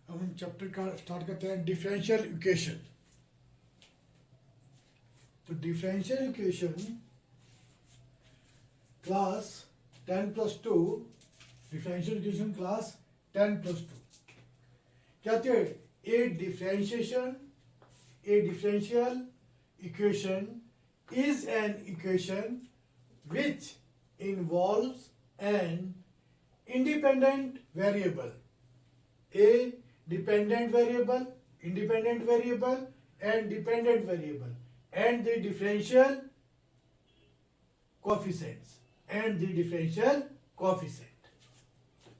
अब हम चैप्टर का स्टार्ट करते हैं डिफरेंशियल इक्वेशन। तो differential equation class 10+2, differential equation class 10+2 कहते हैं ए differential equation is an equation which involves an independent variable, a dependent variable, independent variable and dependent variable and the differential coefficients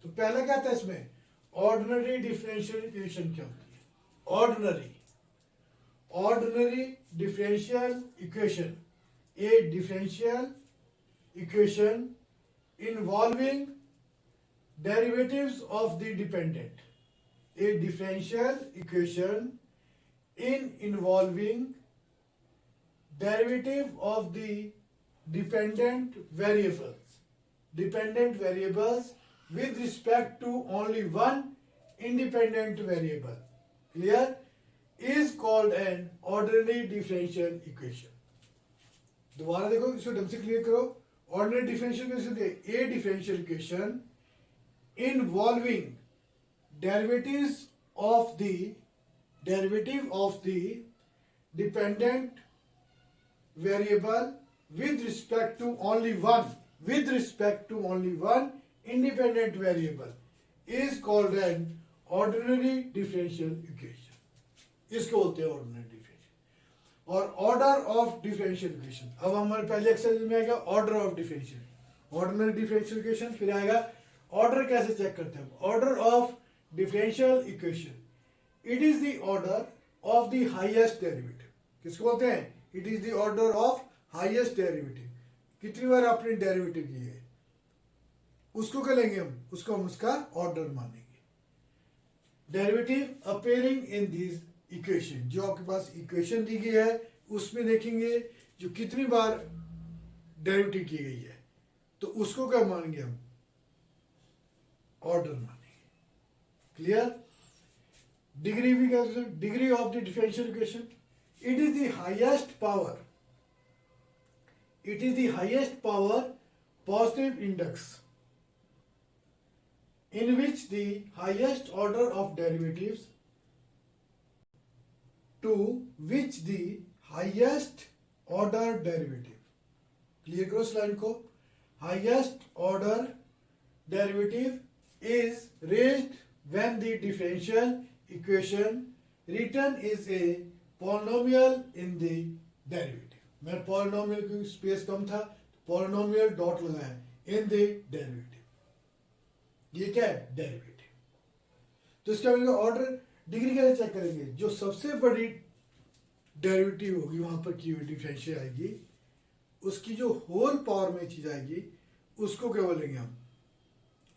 तो पहला क्या था इसमें ऑर्डिनरी डिफरेंशियल इक्वेशन क्या होती है ordinary differential equation, a differential equation involving derivatives of the dependent, a differential equation involving derivative of the dependent variables with respect to only one independent variable. Clear? Is called an ordinary differential equation. दोबारा देखो, इसको ढंग से clear करो। ordinary differential equation a differential equation involving derivative of the dependent variable with respect to only one independent variable is called an ordinary differential equation. इसको बोलते हैं ordinary differential और ऑर्डर ऑफ डिफरेंशियल इक्वेशन। अब हमारे पहले exercise में आएगा order of differential ordinary differential equation, फिर आएगा ऑर्डर कैसे चेक करते हैं order of differential equation. It is the order of the highest derivative. किसको बोलते हैं? It is the order of highest derivative. कितनी बार आपने डेरिवेटिव की है उसको क्या लेंगे उसको हम उसका ऑर्डर मानेंगे। Derivative appearing in this equation, जो आपके पास इक्वेशन दी गई है उसमें देखेंगे जो कितनी बार डेरिवेटिव की गई है तो उसको क्या मानेंगे हम ऑर्डर मानेंगे। क्लियर? डिग्री भी कहते हैं degree of the differential equation. It is the highest power positive index in which the highest order of derivatives to which the highest order derivative, clear करो इस लाइन को, highest order derivative is raised when the differential equation written is a polynomial in the derivative. मैं polynomial की space कम था, polynomial dot लगाया in the derivative। ये क्या है? डेरिवेटिव। तो इसका ऑर्डर डिग्री कैसे चेक करेंगे? जो सबसे बड़ी डेरिवेटिव होगी वहां पर की हुई डिफरेंशियल आएगी, उसकी जो होल पावर में चीज आएगी उसको क्या बोलेंगे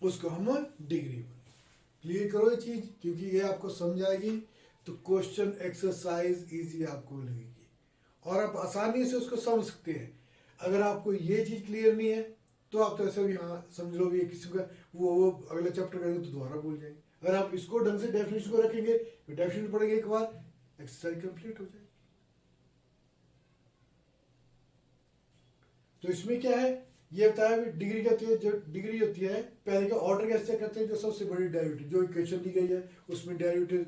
उसको हम डिग्री बोलेंगे। क्लियर करो ये चीज, क्योंकि ये आपको समझ आएगी तो क्वेश्चन एक्सरसाइज इजी आपको लगेगी और आप आसानी से उसको समझ सकते हैं। अगर आपको ये चीज क्लियर नहीं है तो आप तो ऐसा भी हाँ समझ लो भी किसी का वो अगला चैप्टर करेंगे तो दोबारा भूल जाएंगे। अगर आप इसको ढंग से डेफिनेशन को रखेंगे तो डेफिनेशन पढ़ेंगे एक बार, एक्सरसाइज कंप्लीट हो जाएगी। तो इसमें क्या है ये बताया डिग्री क्या होती है। जो डिग्री होती है पहले का ऑर्डर कैसे चेक करते हैं, जो सबसे बड़ी डेरिवेटिव जो इक्वेशन दी गई है उसमें डेरिवेटिव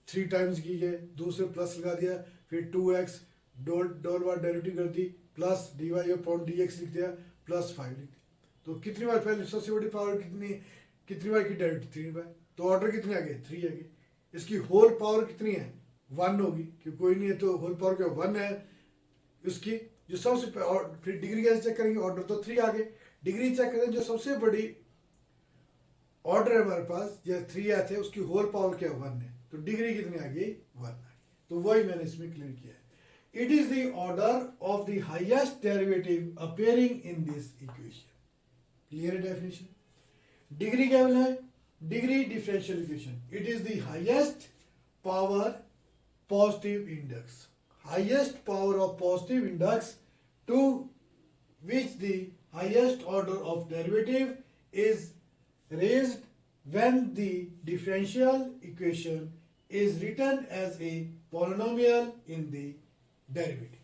3 टाइम्स की है, दूसरे प्लस लगा दिया, फिर 2x डॉल बार डेरिवेटिव कर दी, प्लस dy अपॉन dx लिख दिया, प्लस 5 लिख दिया। तो कितनी बार पहले सबसे बड़ी पावर कितनी बार की डेरिवेटिव 3 बार, तो ऑर्डर कितने आ गए 3 आ गए। इसकी होल पावर कितनी है 1 होगी, क्योंकि कोई नहीं है तो होल पावर क्या 1 है उसकी। जो सबसे फिर डिग्री कैसे चेक करेंगे, ऑर्डर तो 3 आ गए, डिग्री चेक करें जो सबसे बड़ी ऑर्डर है हमारे पास जो 3 आए थे उसकी होल पावर क्या 1 है, तो डिग्री कितनी आ गई 1 आ गई। तो वही मैंने इसमें क्लियर किया है। It is the order of the highest derivative appearing in this equation. Clear definition. Degree क्या बोला है? Degree differential equation, it is the highest power positive index, highest power of positive index to which the highest order of derivative is raised when the differential equation is written as a polynomial in the derivatives.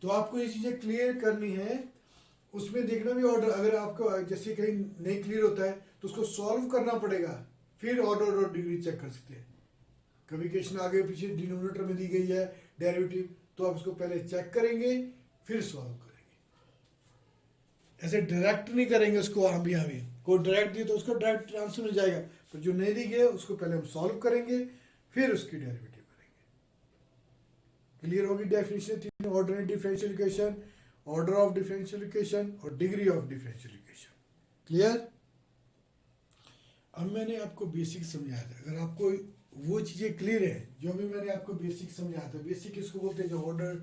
तो आपको ये चीजें clear करनी है, उसमें देखना भी order, अगर आपको जैसे कहीं नहीं क्लियर होता है तो उसको सॉल्व करना पड़ेगा, फिर ऑर्डर और डिग्री चेक कर सकते हैं. कभी क्वेश्चन आगे पीछे डिनोमिनेटर में दी गई है डेरिवेटिव, तो आप उसको पहले चेक करेंगे फिर सॉल्व करेंगे. ऐसे डायरेक्ट नहीं करेंगे उसको, हम भी कोई डायरेक्ट दी तो उसको डायरेक्ट आंसर मिल जाएगा, पर जो नहीं दी गई उसको पहले हम सॉल्व करेंगे फिर उसकी डेरिवेटिव करेंगे. क्लियर होगी डेफिनेशन तीन, order differential equation, order of differential equation और degree of differential equation. Clear. अब मैंने आपको बेसिक समझाया था, अगर आपको वो चीज़ें क्लियर है जो भी मैंने आपको बेसिक समझाया था. बेसिक इसको बोलते हैं, जो ऑर्डर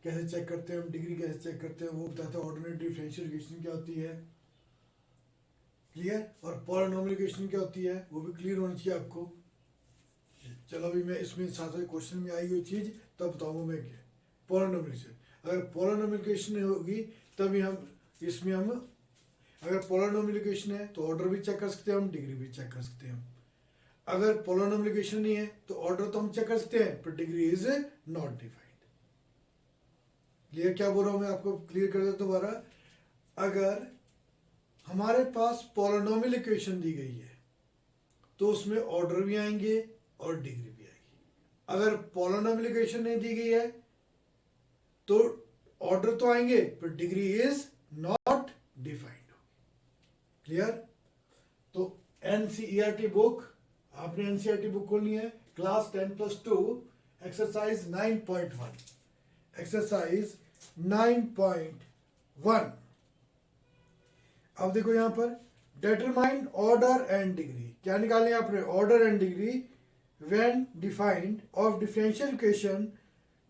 कैसे चेक करते हैं हम, डिग्री कैसे चेक करते हैं, वो बताता है. ऑर्डिनरी डिफरेंशियल इक्वेशन क्या होती है, क्लियर. और पॉलिनोमियल इक्वेशन क्या होती है वो भी क्लियर होनी चाहिए आपको. चलो अभी मैं इसमें साथ साथ क्वेश्चन में आई हुई चीज़ तब बताऊंगा मैं क्या पॉलिनोमियल इक्वेशन. अगर पॉलिनोमियल इक्वेशन होगी तभी हम इसमें हम, अगर पॉलिनोमियल इक्वेशन है तो ऑर्डर भी चेक कर सकते हैं हम, डिग्री भी चेक कर सकते हैं हम. अगर पॉलिनोमियल इक्वेशन नहीं है तो ऑर्डर तो हम चेक कर सकते हैं पर degree is not defined. Clear क्या बोल रहा हूं मैं आपको क्लियर कर देता दोबारा. अगर हमारे पास पॉलिनोमियल इक्वेशन दी गई है तो उसमें ऑर्डर भी आएंगे और डिग्री भी आएगी. अगर पॉलिनोमियल इक्वेशन नहीं दी गई है तो ऑर्डर तो आएंगे पर degree is not defined. Clear. तो एनसीईआरटी बुक, आपने एनसीईआरटी बुक खोलनी है, क्लास 10+2 एक्सरसाइज 9.1. एक्सरसाइज 9.1. अब देखो यहां पर डिटरमाइन ऑर्डर एंड डिग्री. क्या निकालनी है आपने, order and degree when defined of differential equation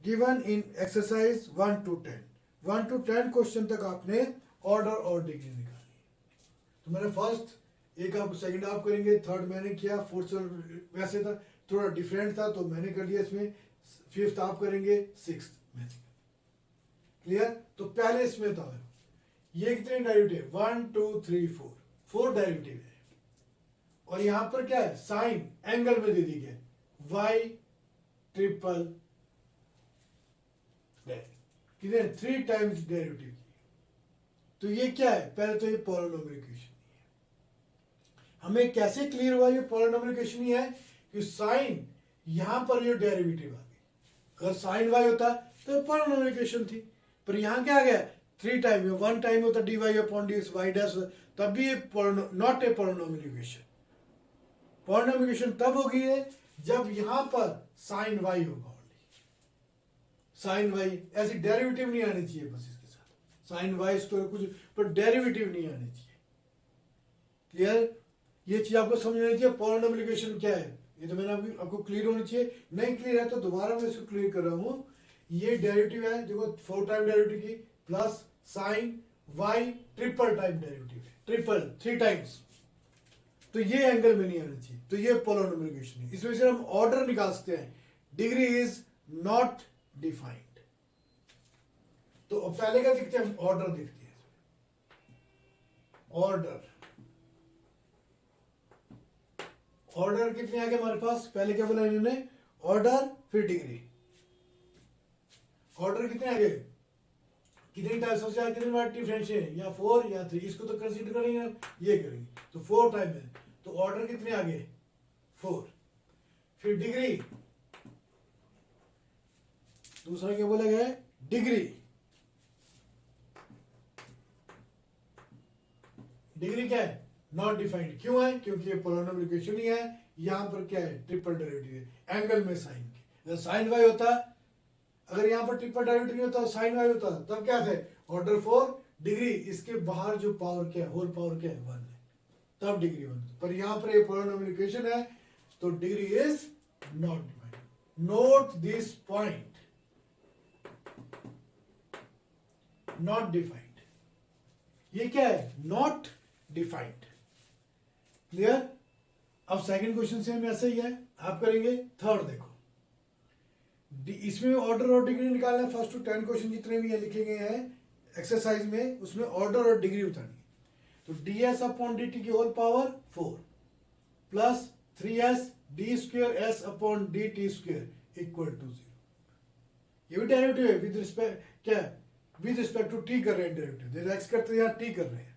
given in exercise 1 to 10. 1 to 10 question तक आपने ऑर्डर और डिग्री निकाली. तो मैंने फर्स्ट एक आप सेकंड आप करेंगे, थर्ड मैंने किया, फोर्थ वैसे था थोड़ा डिफरेंट था तो मैंने कर लिया इसमें, फिफ्थ आप करेंगे, सिक्स्थ मैंने. क्लियर. तो पहले इसमें था ये कितने डेरिवेटिव 1 2 3 4, 4 डेरिवेटिव है. और यहां पर क्या है, साइन एंगल में दे दी गई y ट्रिपल कितने 3 टाइम्स डेरिवेटिव. तो ये क्या है, पहले तो ये पॉलिनोमियल इक्वेशन हमें कैसे क्लियर हुआ, ये पॉलिनोमियल इक्वेशन ही है कि साइन यहां पर ये डेरिवेटिव आ गई. अगर साइन y होता तो पॉलिनोमियल इक्वेशन थी, पर यहां क्या आ गया 3 टाइम, 1 टाइम होता dy upon dx y dash, तब भी ये not a polynomial equation. Polynomial equation तब होगी है जब यहां पर साइन y होगा. साइन y ऐसी डेरिवेटिव नहीं आनी चाहिए, बस इसके साथ साइन y स्क्वायर कुछ, पर डेरिवेटिव नहीं आनी चाहिए. क्लियर. ये चीज आपको समझनी चाहिए. पॉलिनोमियल इक्वेशन क्या है ये तो मैंने आपको क्लियर होनी चाहिए. नहीं क्लियर है तो दोबारा मैं इसको क्लियर कर रहा हूं. ये डेरिवेटिव है, देखो 4 टाइम डेरिवेटिव की plus sine y triple time derivative है, ट्रिपल 3 टाइम्स. तो ये एंगल में नहीं आना चाहिए, तो ये पॉलिनोमियल इक्वेशन है. इस वजह से हम ऑर्डर निकाल सकते हैं, डिग्री इज नॉट डिफाइंड. तो पहले क्या देखते हैं हम, ऑर्डर देखते हैं. ऑर्डर ऑर्डर कितने आ गए हमारे पास, पहले क्या बोला इन्होंने, ऑर्डर फिर डिग्री. ऑर्डर कितने आ गए, कितनी टाइम सबसे आगे कितनी बार डिफरेंशियल है, या 4 या 3, इसको तो कंसीडर करेंगे, ये करेंगे तो 4 टाइम है. तो ऑर्डर कितने आ गए 4. फिर डिग्री, दूसरा क्या बोला गया है, डिग्री. डिग्री क्या है, नॉट डिफाइंड. क्यों है, क्योंकि ये पॉलिनोमियल इक्वेशन ही है. यहां पर क्या है, ट्रिपल डेरिवेटिव है, एंगल में साइन की. अगर साइन y होता, अगर यहां पर ट्रिपल डेरिवेटिव नहीं होता, साइन y होता, तब क्या थे, ऑर्डर 4, डिग्री इसके बाहर जो पावर क्या है, होल पावर क्या है 1 है, तब डिग्री 1. पर यहां पर ये पॉलिनोमियल इक्वेशन है तो degree is not defined. Note this point, not defined. ये क्या है, नॉट डिफाइंड. क्लियर. अब सेकंड क्वेश्चन से ऐसा ही है, आप करेंगे. थर्ड देखो, इसमें ऑर्डर और डिग्री निकालना है. फर्स्ट टू 10 क्वेश्चन जितने भी लिखे गए हैं एक्सरसाइज में, उसमें ऑर्डर और डिग्री उतारनी है. तो ds अपॉन dt की whole power 4 plus 3s d square s upon dt square equal to 0। ये भी डेरिवेटिव है विद रिस्पेक्ट, क्या विद रिस्पेक्ट टू t कर रहे हैं डेरिवेटिव, x करते हैं यहाँ t कर रहे हैं।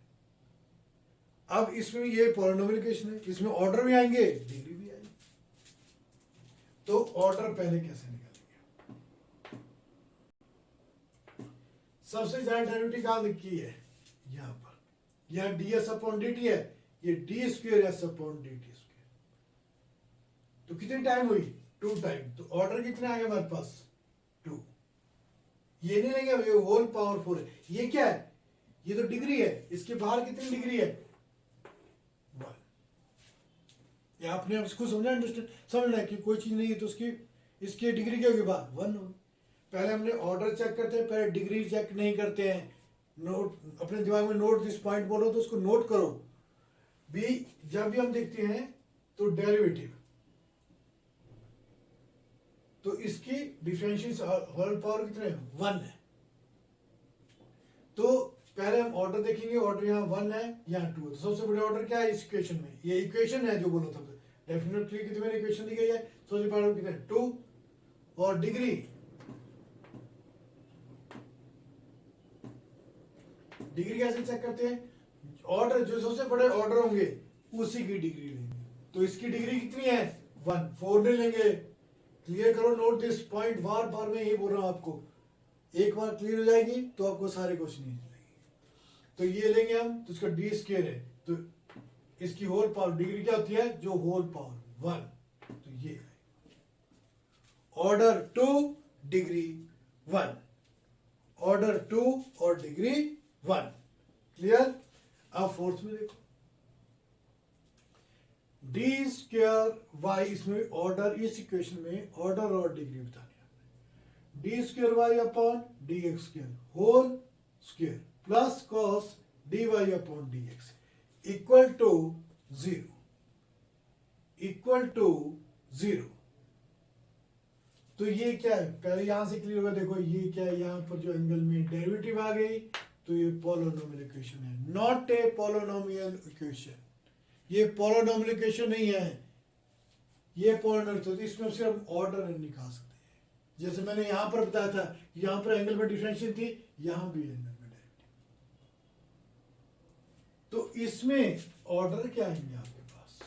अब इसमें ये पॉलिनोमियल इक्वेशन है, इसमें ऑर्डर भी आएंगे डिग्री भी आएगी। तो ऑर्डर पहले कैसे निकालेंगे? सबसे ज्यादा डेरिवेटिव कहाँ लिखी है? यहाँ पर, यहाँ ds अपॉन dt है, ये d square s upon dt square. तो कितनी टाइम हुई? 2 टाइम। तो ऑर्डर कितने आएंगे हमारे पास? 2। ये नहीं लेंगे, ये होल पावर 4 है। ये क्या है? ये तो डिग्री है, इसके बाहर कितनी डिग्री है? 1। ये आपने इसको समझा, अंडरस्टैंड समझना है कि कोई चीज नहीं है तो उसकी इसकी डिग्री क्या होगी? बाहर 1 होगी। पहले हमने ऑर्डर चेक करते हैं, पहले डिग्री चेक नहीं करते हैं। नोट अपने दिमाग में, नोट दिस पॉइंट बोलो तो उसको नोट करो भी। जब भी हम देखते हैं तो डेरिवेटिव, तो इसकी डिफरेंशियल होल पावर कितने है? 1 है। तो पहले हम ऑर्डर देखेंगे, ऑर्डर यहाँ 1 है, यहाँ 2 है। तो सबसे बड़े ऑर्डर क्या है इस इक्वेशन में? ये इक्वेशन है जो बोला था, डेफिनेटली कितनी मैंने इक्वेशन दी गई है, सबसे बड़ा कितना है? 2। और डिग्री, डिग्री कैसे चेक करते हैं? ऑर्डर जो सबसे बड़े ऑर्डर होंगे उसी की डिग्री लेंगे। तो इसकी डिग्री कितनी है? 1। 4 नहीं लेंगे। क्लियर करो, नोट दिस पॉइंट, बार बार मैं यही बोल रहा हूं आपको। एक बार क्लियर हो जाएगी तो आपको सारे क्वेश्चन नहीं लगेंगे। तो ये लेंगे हम, तो इसका डी स्क्वायर है, तो इसकी होल पावर, डिग्री क्या होती है? जो होल पावर 1। तो ये ऑर्डर 2 डिग्री 1, ऑर्डर 2 और डिग्री 1। क्लियर? अब फोर्थ में देखो, डी स्क्वायर वाई, इसमें ऑर्डर, इस इक्वेशन में ऑर्डर और डिग्री बतानी है। D square Y upon D x square whole square plus cos D Y upon D x equal to 0, equal to 0। तो ये क्या है? पहले यहां से क्लियर होगा। देखो ये क्या है, यहां पर जो एंगल में डेरिवेटिव आ गई, तो ये पॉलिनोमियल इक्वेशन है, नॉट ए पॉलिनोमियल इक्वेशन। ये पॉलिनोमियल इक्वेशन नहीं है, ये पॉलिनोमियल। तो इसमें सिर्फ हम ऑर्डर निकाल सकते हैं। जैसे मैंने यहां पर बताया था, यहां पर एंगल में डिफरेंशियल थी, यहां भी एंगल में डेरिवेटिव। तो इसमें ऑर्डर क्या आएंगे आपके पास?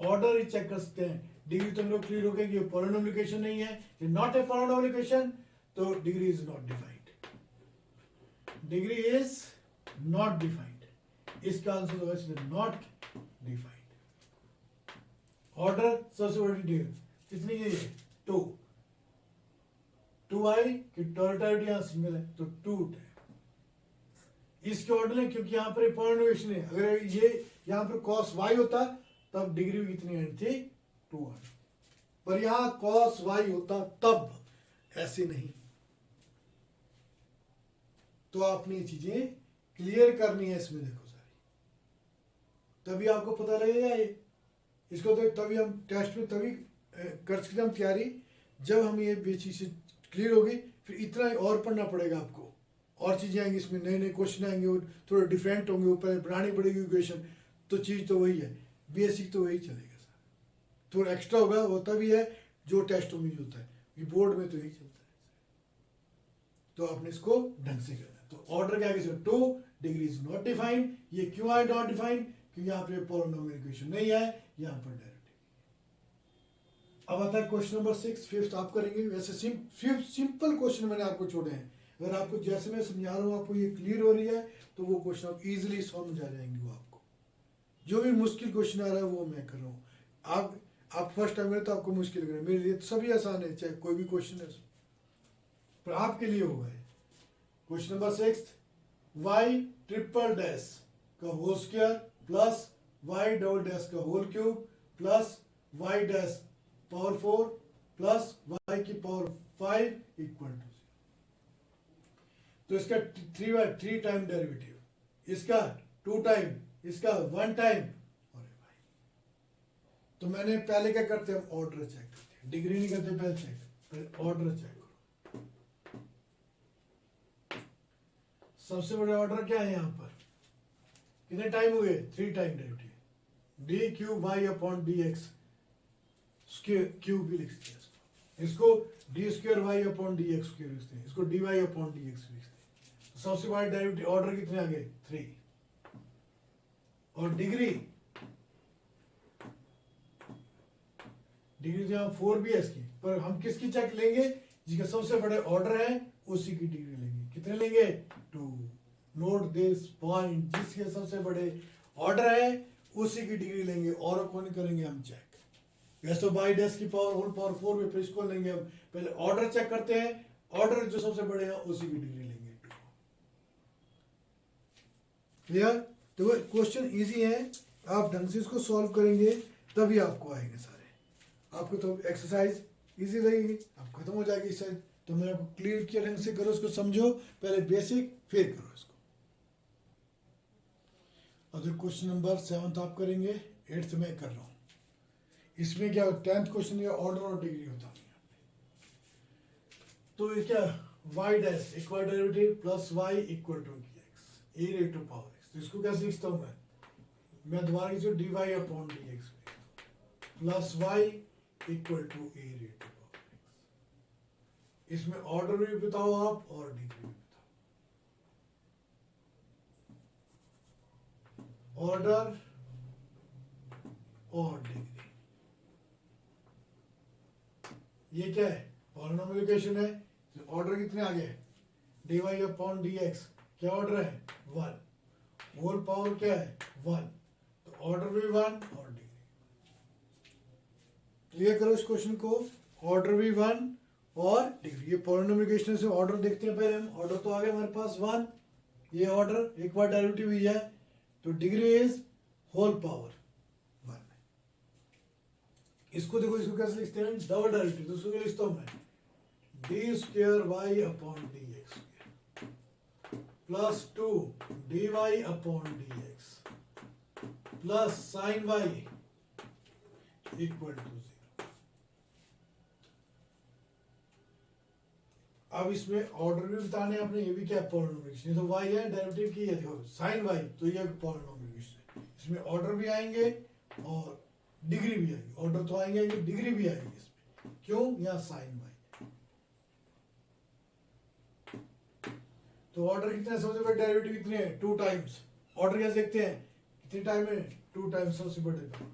ऑर्डर ही चेक कर सकते हैं। डिग्री तो हम लोग क्लियर हो गया कि ये पॉलिनोमियल इक्वेशन नहीं है, ये नॉट ए पॉलिनोमियल इक्वेशन, तो degree is not defined. Degree is not defined, इसका आंसर होगा नॉट डिफाइंड। ऑर्डर सबसे बड़ी डिग्री कितनी है? 2। 2 आई कि टोटल यहां सिंगल है, तो 2 इसके ऑर्डर है, क्योंकि यहां पर पॉलिनोमियल है। अगर ये यहां पर cos y होता तब डिग्री कितनी आनी थी? 2 आई। पर यहां cos y होता तब, ऐसे नहीं। तो आपने ये चीजें क्लियर करनी है इसमें। देखो सारी, तभी आपको पता लगेगा ये। इसको तो तभी हम टेस्ट में तभी कर सकते हम तैयारी, जब हम ये चीजें क्लियर होगी। फिर इतना ही और पढ़ना पड़ेगा आपको, और चीजें आएंगी इसमें, नए नए क्वेश्चन आएंगे, और थोड़े डिफरेंट होंगे, ऊपर बनानी पड़ेगी इक्वेशन। तो चीज तो वही है, बेसिक तो वही चलेगा सर। थोड़ा एक्स्ट्रा होगा, होता भी है जो टेस्टों में होता है, ये बोर्ड में तो यही चलता है। तो आपने इसको ढंग से करना। तो ऑर्डर क्या है? 2 डिग्री इज नॉट डिफाइंड। ये क्यों है नॉट डिफाइंड? क्योंकि यहाँ पे पॉलिनोमियल इक्वेशन नहीं है, यहाँ पर डायरेक्ट। अब आता है क्वेश्चन नंबर 6, फिफ्थ आप करेंगे। वैसे सिंपल क्वेश्चन मैंने आपको छोड़े हैं। अगर आपको जैसे मैं समझा रहा हूँ आपको ये क्लियर हो रही है, तो वो क्वेश्चन आप इजिली समझ आ जाएंगे। वो आपको जो भी मुश्किल क्वेश्चन आ रहा है वो मैं कर रहा हूँ। आप फर्स्ट टाइम में तो आपको मुश्किल लग रहा है, मेरे लिए तो सभी आसान है, चाहे कोई भी क्वेश्चन है, पर आपके लिए होगा। Question number 6, y triple dash का whole square plus y double dash का whole cube plus y dash power 4 plus y की पावर 5 इक्वल टू 0। तो इसका 3 टाइम डेरिवेटिव, इसका 2 टाइम, इसका 1 टाइम। और भाई तो मैंने पहले क्या करते हैं, हम ऑर्डर चेक करते हैं, डिग्री नहीं करते, पहले चेक करते, ऑर्डर चेक करो। सबसे बड़े ऑर्डर क्या है यहाँ पर? कितने टाइम हुए, 3 time derivative, D cube Y upon D X cube भी लिखते हैं इसको D square Y upon D X cube लिखते हैं, इसको D Y upon D X लिखते हैं। तो सबसे बड़ा डेरिवेटिव ऑर्डर कितने आ गए, 3, और डिग्री तो यहाँ 4 भी है इसकी, पर हम किसकी चेक लेंगे, जिसके सबसे बड़े ऑर्डर है उसी की डिग्री लेंगे। कितने लेंगे, 2। नोट दिस पॉइंट, जिसके सबसे बड़े ऑर्डर है उसी की डिग्री लेंगे, और कौन करेंगे हम चेक। वैसे तो बाई डेस की पावर होल पावर 4 में, फिर इसको लेंगे हम, पहले ऑर्डर चेक करते हैं, ऑर्डर जो सबसे बड़े हैं उसी की डिग्री लेंगे, 2। क्लियर। तो क्वेश्चन इजी है, आप ढंग से इसको सॉल्व करेंगे तभी आपको आएंगे सारे। आपको तो एक्सरसाइज इजी लगेगी, आप खत्म हो जाएगी इससे। तो मैं आपको क्लियर किया ढंग से करो, इसको समझो, पहले बेसिक फिर करो इसको। और क्वेश्चन नंबर 7 आप करेंगे, 8th में कर रहा हूँ। इसमें क्या 10th क्वेश्चन का ऑर्डर और डिग्री होता है। तो ये क्या, Y dash equal derivative plus Y equal to X A rate to power X. तो इसको कैसे लिखता हूँ मैं दोबारा लिखता हूँ D Y upon D x plus Y equal to A rate to power X. इसमें ऑर्डर भी बताओ आप और डिग्री भी बताओ, ऑर्डर और डिग्री। ये क्या है, पॉलिनोमियल है। तो ऑर्डर कितने आ गए, D Y upon D X, क्या ऑर्डर है, 1, होल पावर क्या है, 1, तो ऑर्डर भी 1 और डिग्री। क्लियर करो इस क्वेश्चन को, ऑर्डर भी 1 और डिग्री। ये पॉलिनोमियल से ऑर्डर देखते हैं पहले हम। ऑर्डर तो आ गया हमारे पास 1, ये ऑर्डर एक बार डेरिवेटिव हुई है, तो डिग्री इज होल पावर 1। इसको देखो, इसको कैसे लिखते हैं, डबल डेरिवेटिव। तो इसको क्या लिखता हूं मैं, d square Y upon D x plus 2 d Y upon D x plus sine y equal to 0। अब इसमें ऑर्डर भी बताने हैं अपने, ये भी क्या है, पॉलिनोमियल। तो वाई है डेरिवेटिव की है, देखो साइन वाई, तो ये पॉलिनोमियल है। इसमें ऑर्डर भी आएंगे और डिग्री भी आएगी। ऑर्डर तो आएंगे, डिग्री भी आएगी इसमें, क्यों, यहाँ साइन वाई। तो ऑर्डर कितने, सबसे बड़े डेरिवेटिव कितने हैं, 2 टाइम्स। ऑर्डर कैसे देखते हैं, कितने टाइम है, 2 टाइम्स सबसे बड़े का।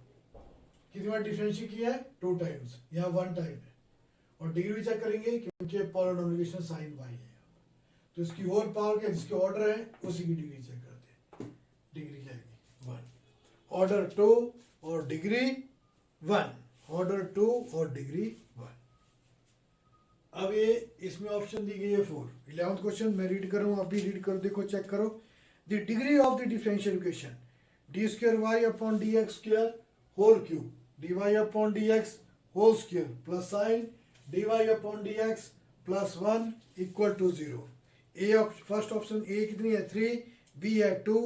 कितनी बार डिफरेंशिएट किया है, 2 टाइम्स, यहाँ 1 टाइम है। और डिग्री भी चेक करेंगे क्योंकि पॉलिनोमियल साइन वाई है, तो इसकी होल पावर के जिसके ऑर्डर है उसी की डिग्री चेक करते हैं। डिग्री क्या आएगी, 1, ऑर्डर 2 और डिग्री 1, ऑर्डर 2 और डिग्री 1। अब ये इसमें ऑप्शन दी गई है 4। 11th क्वेश्चन मैं रीड कर रहा हूँ, आप भी रीड करो, देखो चेक करो। The degree of the differential equation d square Y upon D x square whole cube d Y upon D x whole square plus sine d Y upon D x plus 1 equal to 0। A first option A कितनी है, 3, B है 2,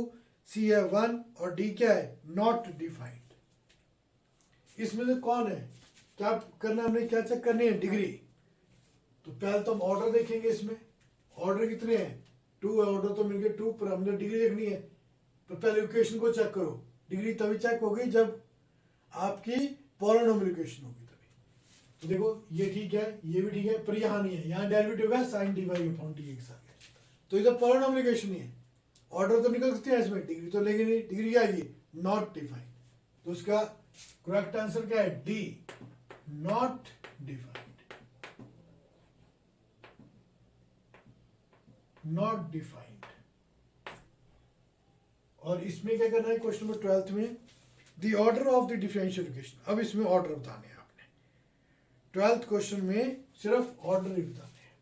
सी है 1 और D क्या है, not defined. इसमें से कौन है, क्या करना है, हमने क्या चेक करनी है, डिग्री। तो पहले तो हम ऑर्डर देखेंगे। इसमें ऑर्डर कितने हैं, 2 है, ऑर्डर तो मिल गए 2, पर हमने डिग्री देखनी है। तो पहले इक्वेशन को चेक करो, डिग्री तभी चेक होगी जब आपकी पॉलिनोमियल इक्वेशन होगी तभी। तो देखो ये ठीक है, ये भी ठीक है, पर यहाँ नहीं है, यहाँ डेरिवेटिव है sign d Y upon D x आ गया, तो इधर पॉलिनोमियल इक्वेशन नहीं है। ऑर्डर तो निकल सकते हैं इसमें, डिग्री तो लेंगे नहीं, डिग्री क्या आएगी, नॉट डिफाइंड। तो उसका करेक्ट आंसर क्या है, D, not defined, not defined. और इसमें क्या करना है, क्वेश्चन नंबर 12th में, the order of the differential equation. अब इसमें ऑर्डर बताने हैं आपने, 12th क्वेश्चन में सिर्फ ऑर्डर ही बताने हैं।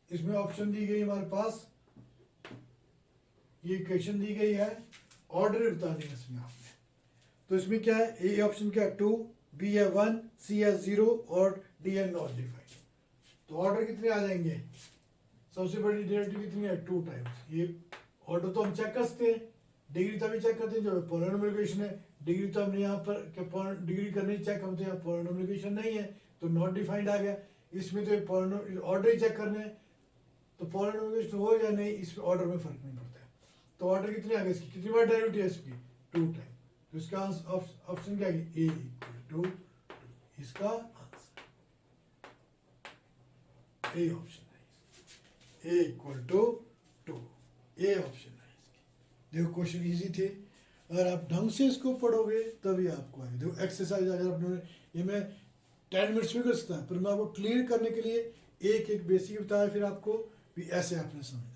इसमें ऑप्शन दी गई हमारे पास, ये इक्वेशन दी गई है, ऑर्डर बताने हैं इसमें आपने। तो इसमें क्या है, ए ऑप्शन क्या है 2, बी है 1, सी है 0 और डी है नॉट डिफाइंड। तो ऑर्डर कितने आ जाएंगे, सबसे बड़ी डेरिवेटिव कितनी है, 2 टाइम्स। ये ऑर्डर तो हम चेक कर सकते हैं, डिग्री तभी चेक करते हैं जब पॉलिनोमियल इक्वेशन है। डिग्री तो हमने यहाँ पर डिग्री करनी चेक करते हैं, पॉलिनोमियल इक्वेशन नहीं है तो नॉट डिफाइंड आ गया। इसमें तो ऑर्डर ही चेक करने हैं, तो पॉलिनोमियल इक्वेशन हो या नहीं, इसमें ऑर्डर में फर्क नहीं पड़ता है। तो ऑर्डर कितने आ गए इसकी, कितनी बार डेरिवेटिव है इसकी, 2 टाइम। तो इसका ऑप्शन क्या है, ए इक्वल टू 2, इसका आंसर ए ऑप्शन है, ए इक्वल टू 2, ए ऑप्शन है इसकी। देखो क्वेश्चन इजी थे, अगर आप ढंग से इसको पढ़ोगे तभी आपको आएगा। देखो एक्सरसाइज अगर आपने, ये मैं 10 मिनट्स में कर सकता है, पर मैं आपको क्लियर करने के लिए एक एक बेसिक बताया, फिर आपको भी ऐसे आपने समझना है।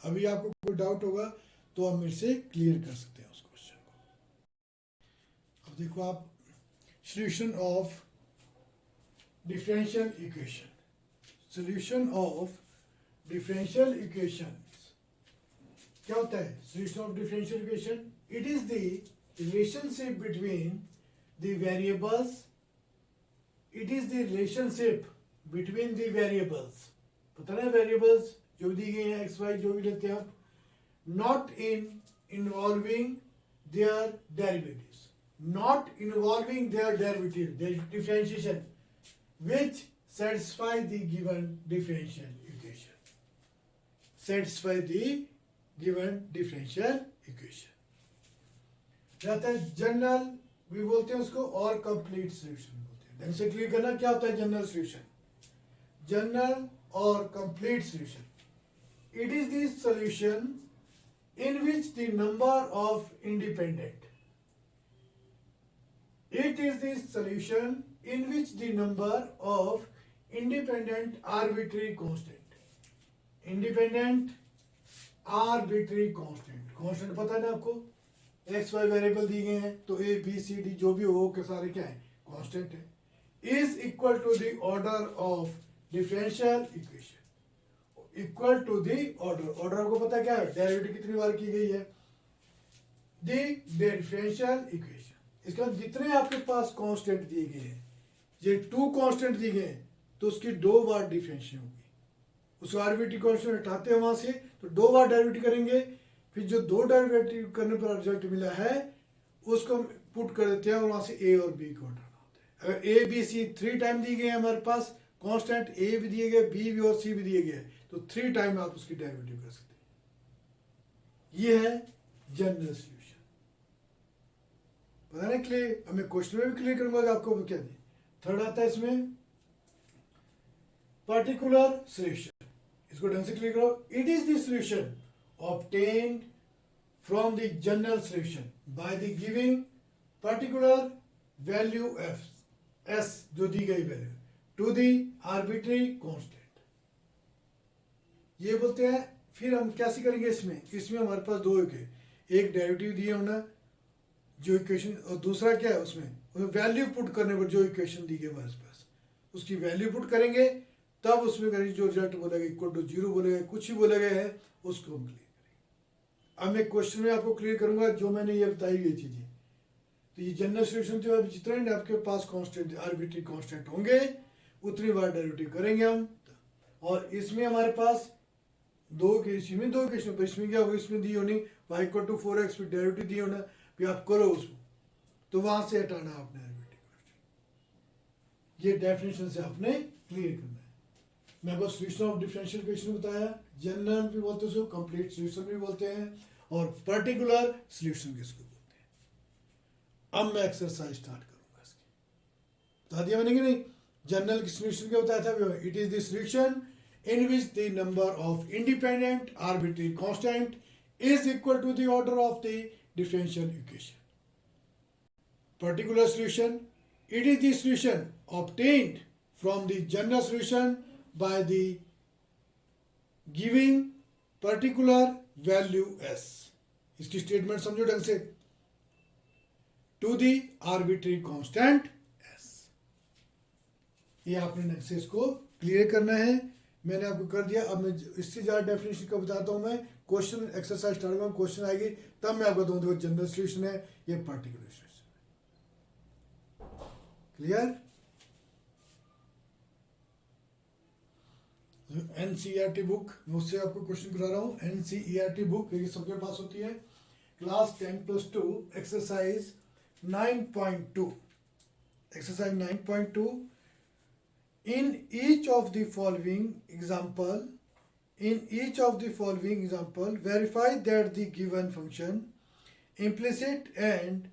अभी आपको कोई डाउट होगा तो आप मेरे से क्लियर कर सकते हैं उस क्वेश्चन को। अब देखो आप, solution of differential equation, solution of differential equation क्या होता है? Solution of differential equation, it is the relationship between the variables, it is the relationship between the variables, पता ना वेरिएबल्स जो दी गई हैं एक्स वाई जो भी लेते हैं आप, not involving their derivatives, not involving their derivative differentiation, which satisfy the given differential equation, satisfy the given differential equation। रहता है जनरल, भी बोलते हैं उसको, और कंप्लीट सॉल्यूशन बोलते हैं। ढंग से क्लियर करना क्या होता है जनरल सॉल्यूशन, जनरल और complete solution, it is the solution in which the number of independent, it is the solution in which the number of independent arbitrary constant, independent arbitrary constant पता है ना आपको, x Y variable दिए गए हैं तो A B C D जो भी हो के सारे क्या है, कांस्टेंट है, is equal to the order of differential equation, equal to the order, order को पता क्या है, डेरिवेटिव कितनी बार की गई है, दी डिफरेंशियल इक्वेशन। इसका जितने आपके पास कांस्टेंट दिए गए हैं, ये 2 कांस्टेंट दिए गए हैं तो उसकी 2 बार डिफरेंशियल होगी, उस आर्बिट्री कांस्टेंट हटाते हैं वहां से तो 2 बार डेरिवेटिव करेंगे, फिर जो 2 डेरिवेटिव करने पर रिजल्ट मिला है उसको पुट कर देते हैं और वहां से ए और बी को हटाना होता है। अगर ए बी सी 3 टाइम दिए गए हैं हमारे पास कांस्टेंट, ए भी दिए गए, बी भी और सी भी दिए गए, तो 3 टाइम आप उसकी डेरिवेटिव कर सकते हैं। ये है जनरल सॉल्यूशन, पता नहीं क्लियर, हमें क्वेश्चन में भी क्लियर करूंगा आपको क्या दिए। थर्ड आता है इसमें पर्टिकुलर सॉल्यूशन, इसको ढंग से क्लियर करो, it is the solution obtained from the general solution by the giving particular value F S जो दी गई value to the arbitrary constant, ये बोलते हैं। फिर हम कैसे करेंगे इसमें, इसमें हमारे पास 2 एक डेरिवेटिव दिए होना जो इक्वेशन, और दूसरा क्या है उसमें वैल्यू पुट करने पर जो इक्वेशन दी गई हमारे पास उसकी वैल्यू पुट करेंगे, तब उसमें करेंगे जो रिजल्ट बोलेगा इक्वल टू 0 बोलेगा, कुछ ही बोलेगा है उसको हम क्लियर करेंगे। अब मैं क्वेश्चन में आपको क्लियर करूंगा जो मैंने ये बताई गई चीजें। तो ये जनरल सॉल्यूशन जो है, जितने आपके पास कांस्टेंट आर्बिट्री कांस्टेंट होंगे उतनी बार डेरिवेटिव करेंगे हम, और इसमें हमारे पास 2 केस में 2 इक्वेशन, इसमें क्या होगा, इसमें दी होनी y इक्वल टू 4x, फिर डेरिवेटिव दी होना, फिर आप करो उसको, तो वहां से हटाना आपने आर्बिट्री कांस्टेंट। ये डेफिनेशन से आपने क्लियर करना है। मैं आपको सॉल्यूशन ऑफ डिफरेंशियल इक्वेशन बताया, जनरल भी बोलते हैं उसको, कंप्लीट सॉल्यूशन भी बोलते हैं, और पर्टिकुलर सॉल्यूशन किसको बोलते हैं। अब मैं एक्सरसाइज स्टार्ट करूंगा इसकी, बता दिया मैंने कि नहीं, जनरल की सॉल्यूशन क्या बताया था, it is the solution in which the number of independent arbitrary constant is equal to the order of the differential equation. Particular solution, it is the solution obtained from the general solution by the giving particular value s, इसकी statement समझो ढंग से, to the arbitrary constant s। ये आपने ढंग से इसको clear करना है, मैंने आपको कर दिया। अब मैं इससे ज़्यादा डेफिनेशन का बताता हूँ, मैं क्वेश्चन एक्सरसाइज स्टार्ट करूँगा, क्वेश्चन आएगी तब मैं आपको बताऊँ, देखो जनरल सॉल्यूशन है, ये पर्टिकुलर सॉल्यूशन है। क्लियर? एनसीईआरटी बुक, मैं उससे आपको क्वेश्चन करा रहा हूँ। एनसीईआरटी बुक ये सबके पास होती है, class 10+2 exercise 9.2, exercise 9.2। In each of the following example, In each of the following example, verify that the given function implicit and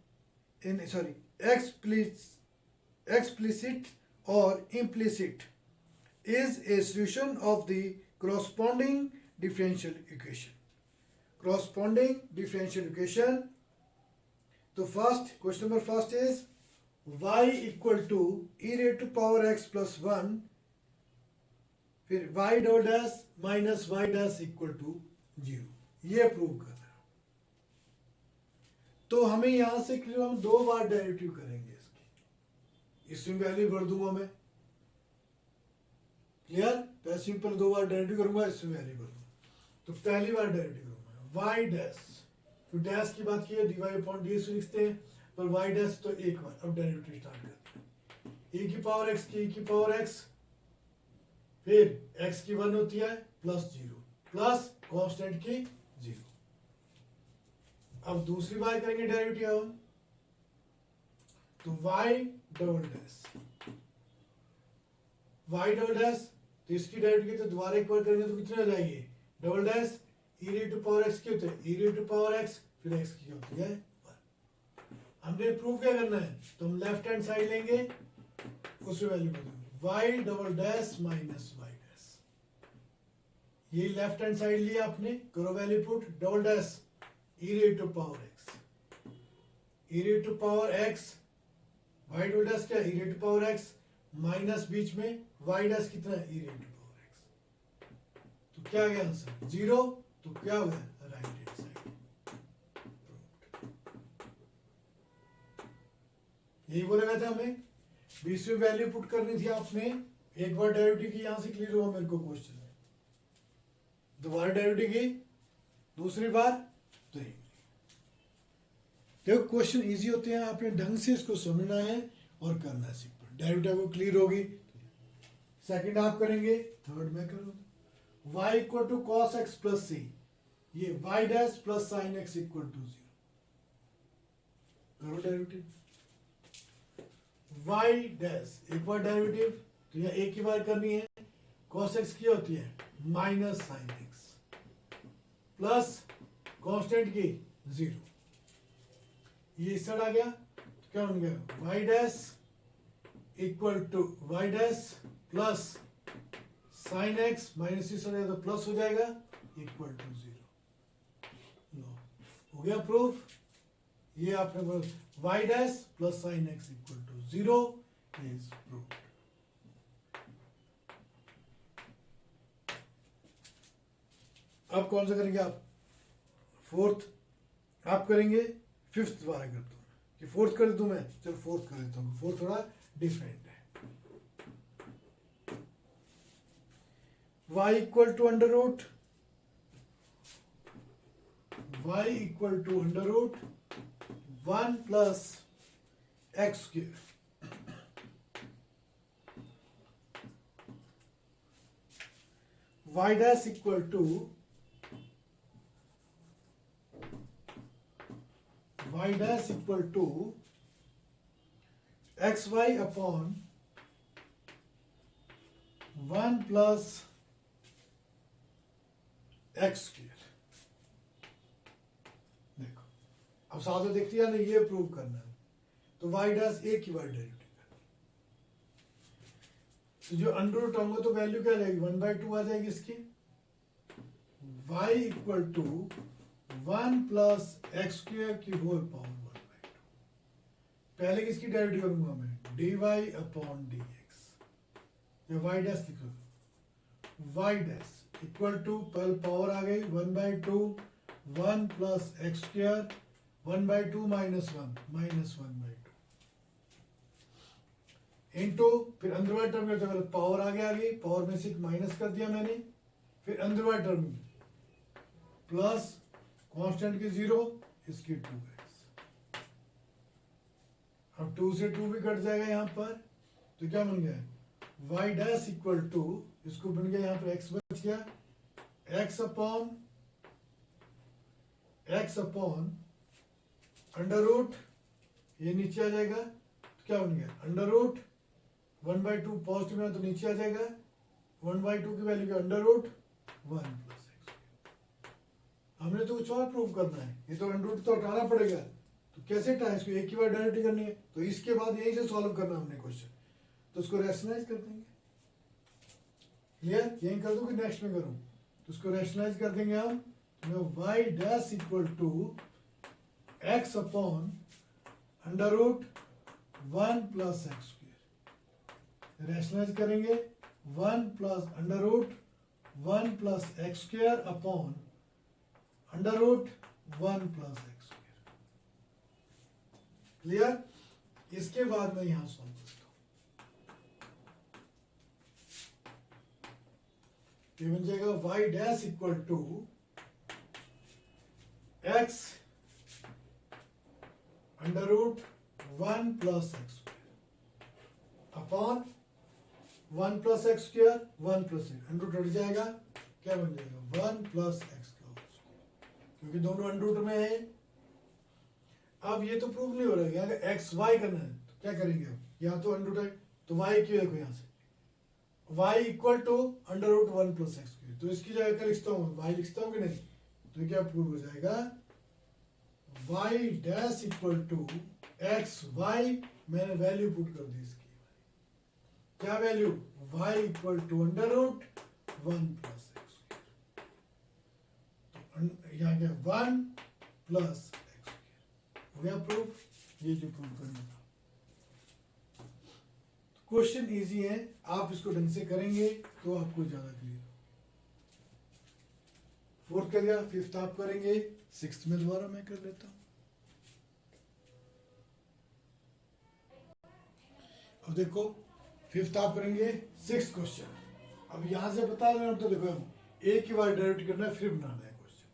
explicit or implicit is a solution of the corresponding differential equation. Corresponding differential equation. तो first question number first is y equal to e raised to power x plus 1, फिर y double dash minus y dash equal to 0, ये prove करना है। तो हमें यहां से clear, हम 2 बार डेरिवेटिव करेंगे इसकी, इसमें वैल्यू भर दूंगा मैं, क्लियर। पहले सिंपल 2 बार डेरिवेटिव करूंगा, इसमें वैल्यू भर दूंगा। तो पहली बार डेरिवेटिव करूंगा y डैश, तो डैश की बात की है dy अपॉन dx लिखते हैं, पर y डैश तो एक बार। अब डेरिवेटिव स्टार्ट करते हैं, e की पावर x की e की पावर x, फिर x की 1 होती है प्लस 0 प्लस कांस्टेंट की 0। अब दूसरी बार करेंगे डेरिवेटिव हम, तो y डबल डैश, तो इसकी डेरिवेटिव तो दोबारा एक बार करेंगे तो कितने हो जाएगी, double dash e raised to power x की होते हैं e raised to power x, फिर x की होती है 1। हमने प्रूव क्या करना है, तो हम लेफ्ट हैंड साइड लेंगे, उसमें वैल्यू बदलेंगे y double dash minus y dash, ये लेफ्ट हैंड साइड लिया आपने, करो value put, double dash e raised to power x, e raised to power x, y double dash क्या e raised to power x, minus बीच में y dash कितना है e raised to power x, तो क्या आ गया आंसर 0। तो क्या हुआ, राइट हैंड साइड। यही बोला था हमें, बीच में वैल्यू पुट करनी थी आपने, एक बार डेरिवेटिव की, यहां से क्लियर हुआ मेरे को क्वेश्चन में, दोबारा डेरिवेटिव की, दूसरी बार तो नहीं। देखो क्वेश्चन इजी होते हैं, आपने ढंग से इसको समझना है और करना है सिंपल, डेरिवेटिव को क्लियर होगी। सेकंड आप करेंगे, थर्ड में करो, y equal to cos x plus c, ये y dash plus sine x equal to 0, करो डेरिवेटिव। y डैश एक बार डेरिवेटिव, तो यह एक ही बार करनी है, कॉस एक्स की होती है minus sine x plus constant की 0, ये इस साइड आ गया, तो क्या बन गया y dash equal to y dash plus sine x, minus इस साइड तो प्लस हो जाएगा, इक्वल टू 0। हो गया प्रूफ, ये आपने बोला y dash plus sine x equal to 0 is proof. अब कौन सा करेंगे आप, फोर्थ आप करेंगे, फिफ्थ दोबारा कर दूं कि फोर्थ कर दूं मैं, चलो फोर्थ कर देता हूं, फोर्थ थोड़ा डिफरेंट है। y equal to under root, y equal to under root 1 plus x square, y dash equal to x y upon 1 plus x square. देखो अब साथ में देखती है ना, ये प्रूव करना है, तो y डैश एक ही बार डेरिवेटिव करना, तो जो अंडर रूट होंगे तो वैल्यू क्या रहेगी 1/2 आ जाएगी इसकी, y equal to 1 plus x square की होल पावर 1/2। पहले किसकी डेरिवेटिव करूंगा मैं, dy अपॉन dx, या y डैश लिखो, y डैश इक्वल टू, पहले पावर आ गई 1/2, 1 plus x square, 1/2 minus 1 minus 1/2 into, फिर अंदर वाले टर्म में तो पावर आगे आ गई, पावर में से माइनस कर दिया मैंने, फिर अंदर वाले टर्म में प्लस कांस्टेंट की 0, इसकी 2x, अब 2 से 2 भी कट जाएगा यहाँ पर, तो क्या बन गया y डैश इक्वल टू, इसको बन गया यहाँ पर x बच गया, x अपॉन अंडर रूट, ये नीचे आ जाएगा, तो क्या बन गया अंडर रूट 1/2, पॉजिटिव में तो नीचे आ जाएगा, 1/2 की वैल्यू क्या अंडर रूट 1 प्लस एक्स। हमने तो कुछ और प्रूव करना है, ये तो अंडर रूट तो हटाना पड़ेगा, तो कैसे हटाएं इसको, एक ही बार डायरेक्ट करनी है, तो इसके बाद यहीं से सॉल्व करना हमने क्वेश्चन, तो उसको रैशनलाइज कर देंगे। क्लियर? यहीं कर दूं कि नेक्स्ट में करूं? तो उसको रैशनलाइज कर देंगे हम, तो y dash equal to x upon under root 1 plus x square. Rationalise करेंगे 1 plus under root 1 plus x square upon under root 1 plus x square. Clear? इसके बाद मैं यहां सॉल्व करता हूं, ये बन जाएगा y dash equal to x under root 1 plus x square upon 1 plus x square 1 plus x, under root हट जाएगा, क्या बन जाएगा 1 प्लस एक्स का होल स्क्वायर, क्योंकि दोनों अंडर रूट में है। अब ये तो प्रूव नहीं हो रहा है, यहाँ एक्स वाई करना है, तो क्या करेंगे अब, यहाँ तो अंडर रूट है, तो वाई क्यों देखो यहाँ से y equal to under root 1 plus x square, तो इसकी जगह क्या लिखता हूँ, वाई लिखता हूँ कि नहीं, तो क्या प्रूव हो जाएगा, y dash equal to x y, मैंने वैल्यू पुट कर दी इसकी, क्या value, y equal to under root 1 plus x square, तो यहाँ क्या 1 प्लस एक्स स्क्वायर हो गया प्रूफ, ये जो प्रूव करना था। क्वेश्चन इजी है, आप इसको ढंग से करेंगे तो आपको ज्यादा क्लियर हो। फोर्थ कर दिया, फिफ्थ आप करेंगे, सिक्स्थ में दोबारा मैं कर लेता हूं। अब देखो फिफ्थ आप करेंगे, सिक्स्थ क्वेश्चन। अब यहां से बता रहे हैं तो देखो हम एक ही बार डायरेक्ट करना है, फिर बनाना है क्वेश्चन,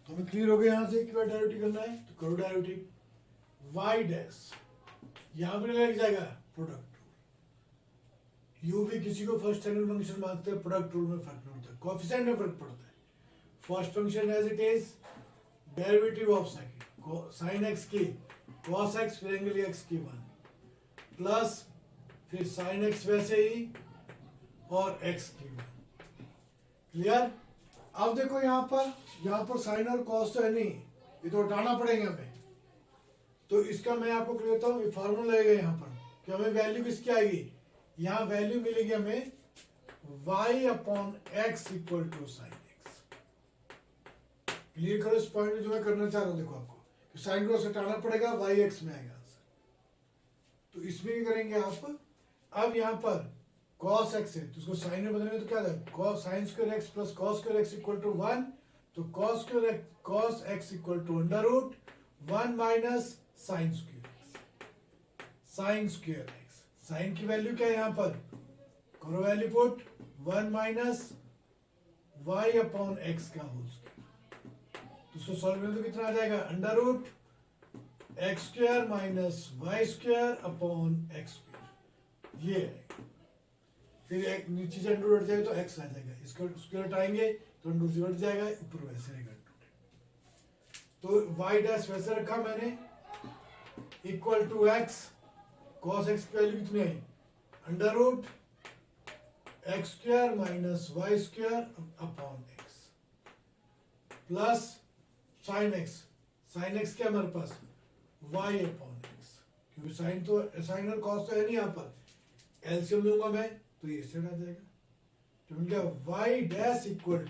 तो हमें क्लियर हो गया, यहां से एक ही बार डायरेक्ट करना है तो करो डायरेक्ट। वाई डैश यहां पर लग जाएगा प्रोडक्ट रूल, यू भी किसी को फर्स्ट एंगल फंक्शन मांगते हैं, प्रोडक्ट रूल में फर्क नहीं होता, कोएफिशिएंट में फर्क पड़ता है। First function as it is derivative of second sine x की कॉस एक्स फिर एंगल एक्स की 1 प्लस फिर साइन एक्स वैसे ही और एक्स की 1। क्लियर? अब देखो यहाँ पर साइन और कॉस तो है नहीं, ये तो हटाना पड़ेगा हमें, तो इसका मैं आपको क्लियर देता हूँ, फार्मूला लगेगा यहाँ पर कि हमें वैल्यू किसकी आएगी, यहाँ वैल्यू मिलेगी हमें y upon x equal to sine x. Clear करो इस पॉइंट में जो मैं करना चाह रहा हूँ, देखो आपको साइन को हटाना पड़ेगा, y x में आएगा आंसर, तो इसमें क्या करेंगे आप, अब यहाँ पर cos x है तो उसको साइन में बदलेंगे तो क्या है, cos sine square x plus cos square x equal to 1, तो cos x equal to under root 1 minus sine square x, sine square x, sine की वैल्यू क्या है यहाँ पर, करो value put 1 minus y upon x का whole square, तो उसको सॉल्व करें तो कितना आ जाएगा, under root x square minus y square upon x square, ये है। फिर एक नीचे से अंडर हट जाएगा तो एक्स आ जाएगा, इसको स्क्वायर हटाएंगे तो अंडर से हट जाएगा, ऊपर वैसे रहेगा। तो वाई डैश वैसे रखा मैंने, equal to x, cos x की वैल्यू कितनी आई, under root x square minus y square upon x plus sine x क्या हमारे पास y अपॉन एक्स, क्योंकि साइन और कॉस तो है नहीं यहाँ पर, एलसीएम लूंगा मैं तो ये से आ जाएगा, तो मिल गया y dash equal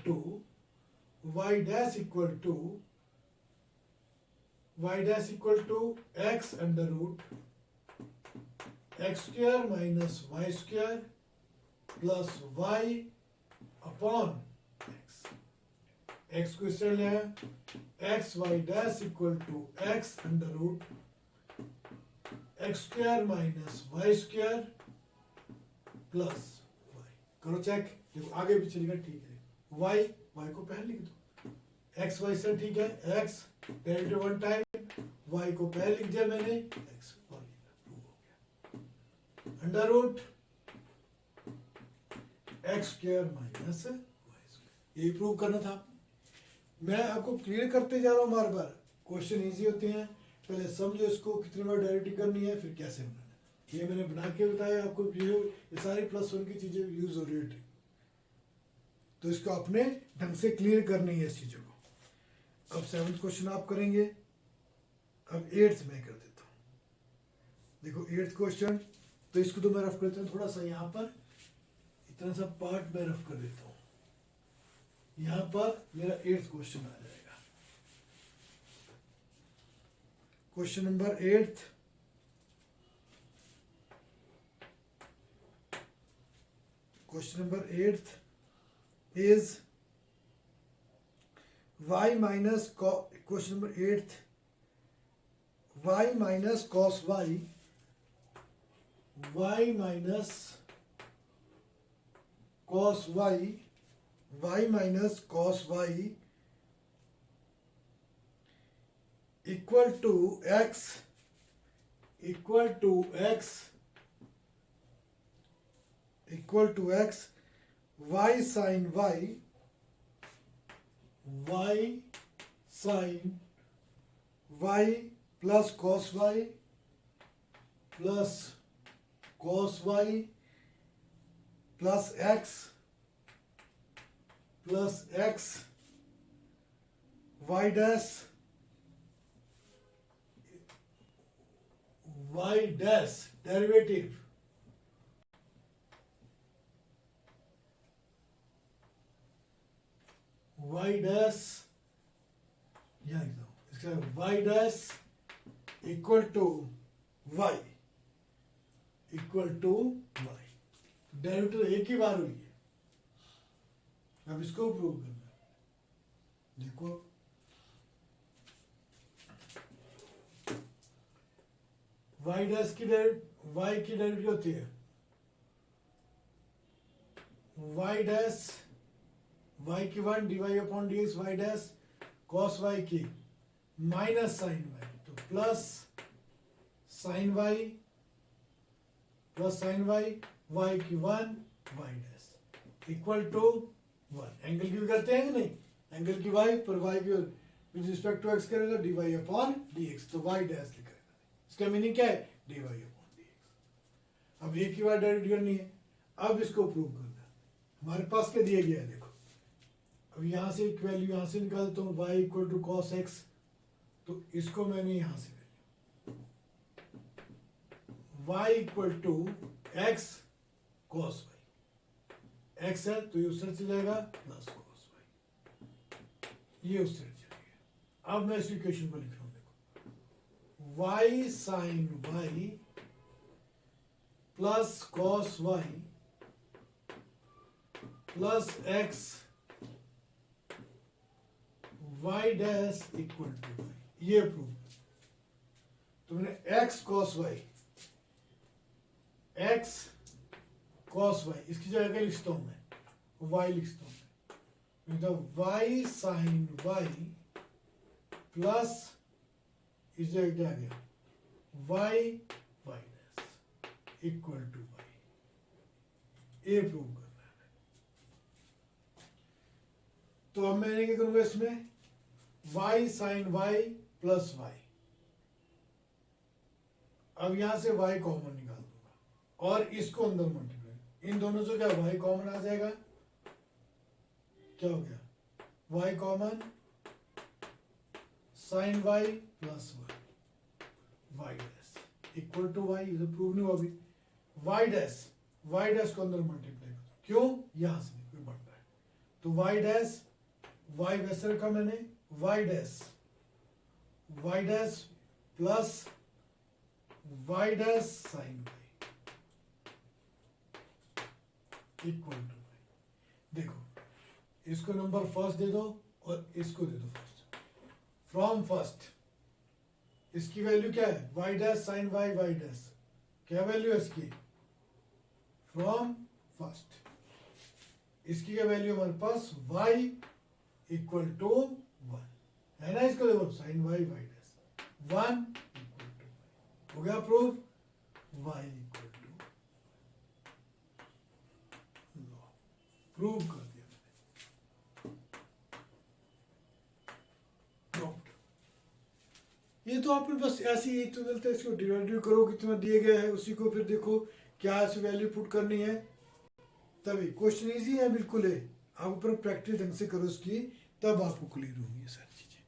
to x under root x square minus y square plus y upon x को इससे ले आया, x y dash equal to x under root x square minus y square plus y, करो check, देखो आगे भी चलेगा, ठीक है, वाई को पहले लिख दो, एक्स वाई से ठीक है, एक्स डेरिवेटिव 1 टाइम, वाई को पहले लिख दिया मैंने, एक्स और प्रूव हो गया, under root x square minus y square, यही प्रूव करना था। मैं आपको क्लियर करते जा रहा हूँ बार बार, क्वेश्चन इजी होते हैं, पहले समझो इसको कितनी बार डायरेक्ट करनी है फिर कैसे बनाना है, ये मैंने बना के बताया आपको, ये सारी +1 की चीजें यूज हो रही है। तो इसको अपने ढंग से क्लियर करनी है इस चीज़ों को। अब 7th क्वेश्चन आप करेंगे, अब 8th में कर देता हूँ। देखो 8th क्वेश्चन, तो इसको तो मैं रफ करता हूँ थोड़ा सा, यहाँ पर इतना सा पार्ट मैं रफ कर देता हूँ। यहाँ पर मेरा 8th क्वेश्चन आ जाएगा। Question number 8th, question number 8th is y minus question number 8th, y minus cos y, y minus cos y, y minus cos y equal to x, equal to x, equal to x, y sin y, y sin y plus cos y plus cos y plus x y dash derivative y dash, यहाँ लिख दो इसका y dash equal to y, equal to y, derivative एक ही बार हुई है। अब इसको प्रूव करना है। देखो y dash की y की डेरिवेटिव होती है y dash, y की 1 dy upon dx, y dash cos y की माइनस साइन y, तो plus sine y plus sine y, y की 1 y dash equal to 1। Angle की भी करते हैं कि नहीं, एंगल की y पर y की विद रिस्पेक्ट टू x करेगा dy अपॉन dx, तो y dash लिखा है। इसका मीनिंग क्या है, dy अपॉन dx। अब एक ही बार डायरेक्ट करनी है। अब इसको प्रूव करना है। हमारे पास क्या दिया गया है, देखो अब यहाँ से एक वैल्यू यहाँ से निकालता हूँ y equal to cos x, तो इसको मैंने यहाँ से y equal to x cos y, x है तो ये उस साइड चले जाएगा प्लस कॉस वाई, ये उस साइड चलेगा। अब मैं इस इक्वेशन को लिख रहा हूँ, देखो y sine y plus cos y plus x y dash equal to y, ये प्रूव। तो मैंने x cos y, x cos y, इसकी जगह क्या लिखता हूं मैं, y लिखता हूं मैं, तो y sin y प्लस इस जगह क्या आ गया y dash equal to y, ये प्रूव करना है। तो अब मैंने क्या करूंगा इसमें y sin y plus y, अब यहां से y कॉमन निकाल दूंगा और इसको अंदर मल्टीप्लाई, इन दोनों से क्या y कॉमन आ जाएगा, क्या हो गया y common sin y plus y dash equal to y, इधर प्रूव नहीं हुआ अभी। y डैश को अंदर मल्टीप्लाई कर, क्यों, यहां से कोई बढ़ता है, तो y डैश y वैसे रखा मैंने, y dash plus y dash sine y equal to y। देखो इसको नंबर फर्स्ट दे दो और इसको दे दो फर्स्ट, फ्रॉम फर्स्ट इसकी वैल्यू क्या है y dash sine y, y dash क्या वैल्यू है इसकी, फ्रॉम फर्स्ट इसकी क्या वैल्यू हमारे पास y इक्वल टू 1 है ना, इसको देखो sine y, y dash 1 equal to y, हो गया proof, y equal to prove कर दिया मैंने। ये तो आपने बस ऐसे ही तो मिलता है, इसको डिवाइड करो कितना दिए गया है उसी को, फिर देखो क्या ऐसी वैल्यू पुट करनी है, तभी क्वेश्चन इजी है बिल्कुल है। आप ऊपर प्रैक्टिस ढंग से करो उसकी, तब आपको क्लियर होंगी ये सारी चीजें।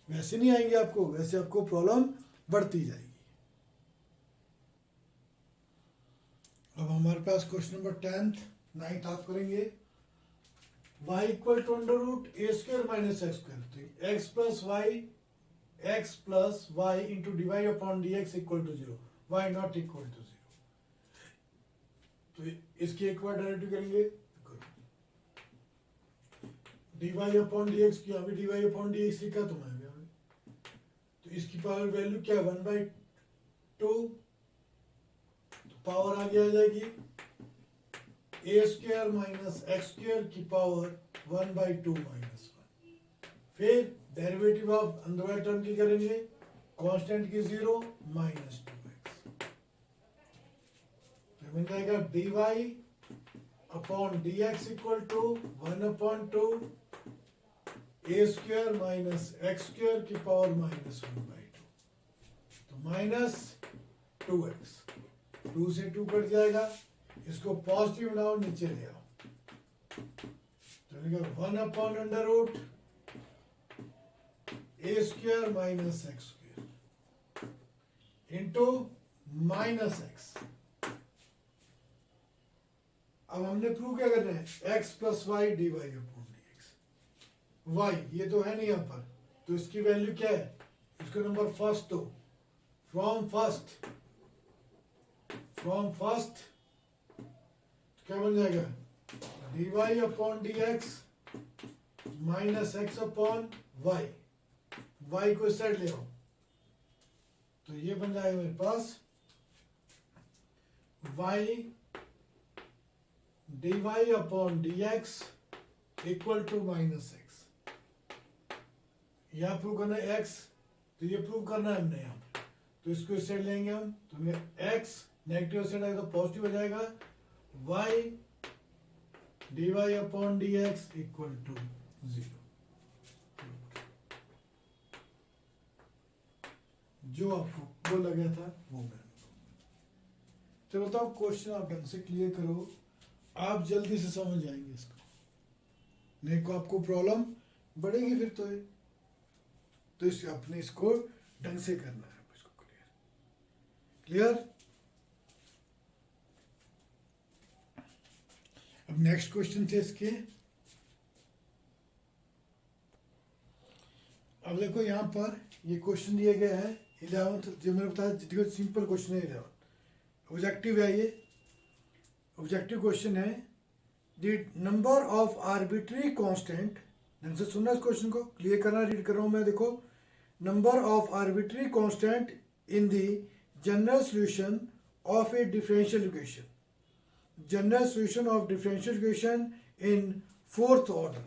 वैसे नहीं आएंगे आपको, वैसे आपको प्रॉब्लम बढ़ती जाएगी। अब हमारे पास क्वेश्चन नंबर 10th 9th आप करेंगे। y equal to under root a square minus x square, तो x plus y into divide upon D x equal to 0, y not equal to 0। तो इसकी एक बार डायरेक्ट करेंगे, डिवाइड अपॉन डी एक्स की, अभी डिवाइड अपॉन डी एक्स लिखा तो मैं भी, तो इसकी पावर वैल्यू क्या 1/2, तो पावर आगे आ जाएगी ए स्क्वायर माइनस एक्स स्क्वायर की पावर 1/2 माइनस 1। फिर डेरिवेटिव ऑफ अंदर वाले टर्म की करेंगे, कांस्टेंट की 0 माइनस 2x, तो बन जाएगा dy upon dx equal to 1/2 a square minus x square की पावर माइनस 1/2, तो माइनस 2x, 2 से 2 कट जाएगा, इसको पॉजिटिव बनाओ, नीचे ले आओ, तो 1 under root a square minus x square into minus x. अब हमने प्रूव क्या करना है, x plus y d Y upon D x. Y ये तो है नहीं यहाँ पर, तो इसकी वैल्यू क्या है, इसको नंबर फर्स्ट दो, फ्रॉम फर्स्ट क्या बन जाएगा, d Y upon D x minus x upon y, y को इस साइड ले आओ, तो ये बन जाएगा मेरे पास y d Y upon D x equal to minus x. यहां प्रूव करना है एक्स, तो ये प्रूव करना है हमने यहाँ पर, तो इसको इस साइड लेंगे हम, तो एक्स नेगेटिव साइड आएगा तो पॉजिटिव हो जाएगा, y d Y upon D x equal to 0। जो आपको बोला गया था वो मैंने, तो बताओ क्वेश्चन आप ढंग से क्लियर करो, आप जल्दी से समझ जाएंगे इसको, नहीं को आपको प्रॉब्लम बढ़ेगी फिर तो इस अपने इसको ढंग से करना है, इसको क्लियर। अब नेक्स्ट क्वेश्चन थे इसके, अब देखो यहाँ पर ये क्वेश्चन दिया गया है 11th, जो मैंने बताया देखो सिंपल क्वेश्चन है 11, ऑब्जेक्टिव है ये, ऑब्जेक्टिव क्वेश्चन है, the number of arbitrary constant, ढंग से सुनना इस क्वेश्चन को, क्लियर करना, रीड कर रहा हूं मैं, देखो number of arbitrary constant in the general solution of A differential equation, general solution of differential equation in fourth order,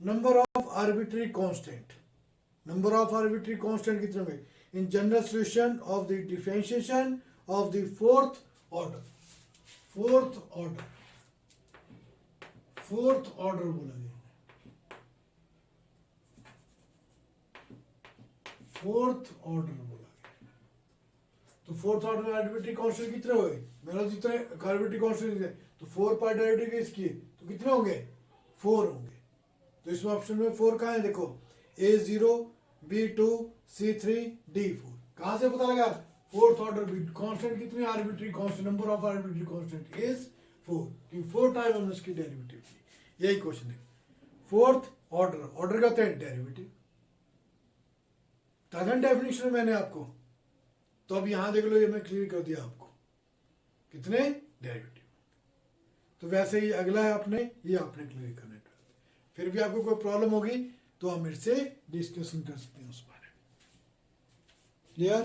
number of arbitrary constant, number of arbitrary constant कितने होंगे in general solution of the differentiation of the fourth order, fourth order बोला गया, fourth order बोला गया, तो fourth order में arbitrary constant कितने हुए, मेरा जितने आर्बिट्री कांस्टेंट है, तो 4 पार्ट डेरिवेटिव इसकी, तो कितने होंगे 4 होंगे, तो इसमें ऑप्शन में 4 कहाँ है, देखो A0 B2 C3 D4, कहाँ से पता लगा, फोर्थ ऑर्डर कांस्टेंट कितने arbitrary constant, number of arbitrary constant is 4, कि 4 टाइम हमने इसकी डेरिवेटिव की, यही क्वेश्चन है। फोर्थ ऑर्डर का होता है डेरिवेटिव, तगन डेफिनेशन मैंने आपको, तो अब यहां देख लो, ये मैं क्लियर कर दिया आपको कितने डेरिवेटिव, तो वैसे ही अगला है आपने, ये आपने क्लियर करना है, फिर भी आपको कोई प्रॉब्लम होगी तो आप मेरे से डिस्कशन कर सकते हैं उस बारे में, क्लियर।